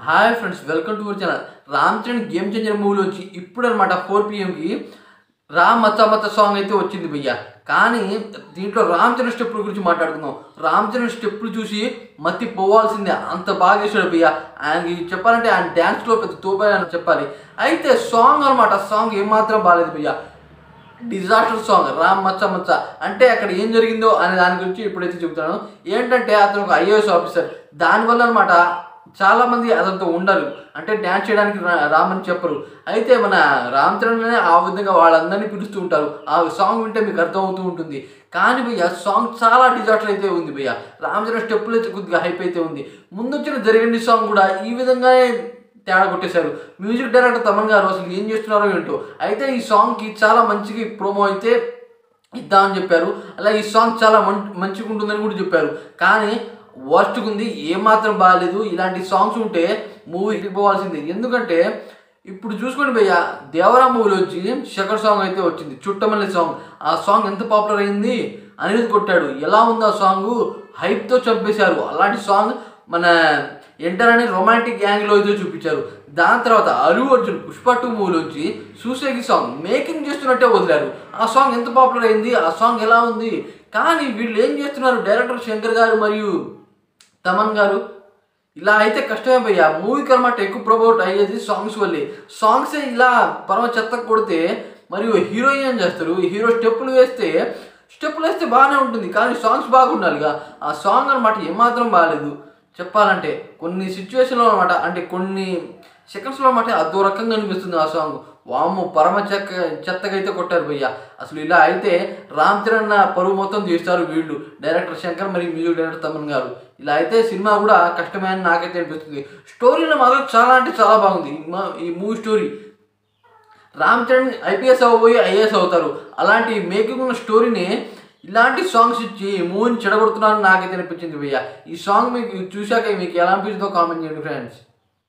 Hi friends, welcome to our channel. Ram Charan game changer మూవీలో వచ్చి ఇప్పుడు అనమాట 4 PM రామ్ మచ్చా మచ్చా సాంగ్ అయితే వచ్చింది భయ్య. కానీ దీంట్లో రామ్ చరణ్ స్టెప్పుల గురించి మాట్లాడుకుందాం. రామ్ చరణ్ స్టెప్పులు చూసి మత్తి పోవాల్సిందే, అంత బాగా వేసాడు భయ్య. ఆయన చెప్పాలంటే ఆయన డ్యాన్స్లో పెద్ద తోపే అని చెప్పాలి. అయితే సాంగ్ అనమాట, సాంగ్ ఏమాత్రం బాగాలేదు భయ్య. డిజాస్టర్ సాంగ్ రామ్ మచ్చా మచ్చా. అంటే అక్కడ ఏం జరిగిందో అనే దాని గురించి ఇప్పుడైతే చెబుతాను. ఏంటంటే అతను ఒక IAS ఆఫీసర్. దానివల్ల అనమాట చాలామంది అతనితో ఉండరు, అంటే డ్యాన్స్ చేయడానికి రామని చెప్పరు. అయితే మన రామ్ చరణ్ ఆ విధంగా వాళ్ళందరినీ పిలుస్తూ ఉంటారు. ఆ సాంగ్ వింటే మీకు అర్థమవుతూ ఉంటుంది. కానీ భయ్య సాంగ్ చాలా డిజాస్టర్ అయితే ఉంది భయ్య. రామ్ చరణ్ స్టెప్పులు అయితే కొద్దిగా హైప్ అయితే ఉంది. ముందు వచ్చిన జరిగింది సాంగ్ కూడా ఈ విధంగానే తేడా కొట్టేశారు. మ్యూజిక్ డైరెక్టర్ తమన్ గారు అసలు ఏం చేస్తున్నారో ఏంటో. అయితే ఈ సాంగ్కి చాలా మంచిగా ప్రోమో అయితే ఇద్దామని చెప్పారు. అలాగే ఈ సాంగ్ చాలా మంచిగా ఉంటుందని కూడా చెప్పారు. కానీ వర్స్ట్గా ఉంది, ఏమాత్రం బాగాలేదు. ఇలాంటి సాంగ్స్ ఉంటే మూవీ హిట్టిపోవాల్సిందే. ఎందుకంటే ఇప్పుడు చూసుకోండి భయ్య, దేవరా మూవీలో వచ్చి సెకండ్ సాంగ్ అయితే వచ్చింది, చుట్టమల్లి సాంగ్. ఆ సాంగ్ ఎంత పాపులర్ అయింది, అనిరుద్ కొట్టాడు. ఎలా ఉంది ఆ సాంగ్, హైప్తో చంపేశారు. అలాంటి సాంగ్ మన ఎంటర్ అని రొమాంటిక్ యాంగిల్లో అయితే చూపించారు. దాని తర్వాత అల్లు అర్జున్ పుష్ప 2 మూవీలో వచ్చి సూసేకి సాంగ్ మేకింగ్ చేస్తున్నట్టే వదిలారు. ఆ సాంగ్ ఎంత పాపులర్ అయింది, ఆ సాంగ్ ఎలా ఉంది. కానీ వీళ్ళు ఏం చేస్తున్నారు, డైరెక్టర్ శంకర్ గారు మరియు తమన్ గారు, ఇలా అయితే కష్టమే భయ్య. మూవీకి అనమాట ఎక్కువ ప్రమోట్ అయ్యేది సాంగ్స్ వల్లే. సాంగ్సే ఇలా పరమ చెత్త కొడితే మరియు హీరో ఏం చేస్తారు, హీరో స్టెప్పులు వేస్తే బాగానే ఉంటుంది. కానీ సాంగ్స్ బాగుండాలిగా. ఆ సాంగ్ అనమాట ఏమాత్రం బాగాలేదు. చెప్పాలంటే కొన్ని సిచ్యువేషన్లో అనమాట, అంటే కొన్ని సెకండ్స్లో అనమాట అదో రకంగా అనిపిస్తుంది ఆ సాంగ్. వాము పరమ చెత్తగా అయితే కొట్టారు భయ్య. అసలు ఇలా అయితే రామ్ చరణ్ పరువు మొత్తం తీస్తారు వీళ్ళు, డైరెక్టర్ శంకర్ మరియు మ్యూజిక్ డైరెక్టర్ తమన్ గారు. ఇలా అయితే సినిమా కూడా కష్టమే అని నాకైతే అనిపిస్తుంది. స్టోరీలో మాత్రం చాలా అంటే చాలా బాగుంది ఈ movie story. Ram Charan IPS అవ్వబోయి IAS అవుతారు. అలాంటి మేకింగ్ ఉన్న స్టోరీని ఇలాంటి సాంగ్స్ ఇచ్చి ఈ మూవీని చెడగొడుతున్నారని నాకైతే అనిపించింది భయ్య. ఈ సాంగ్ మీకు చూశాక మీకు ఎలా అనిపించిందో కామెంట్ చేయండి ఫ్రెండ్స్.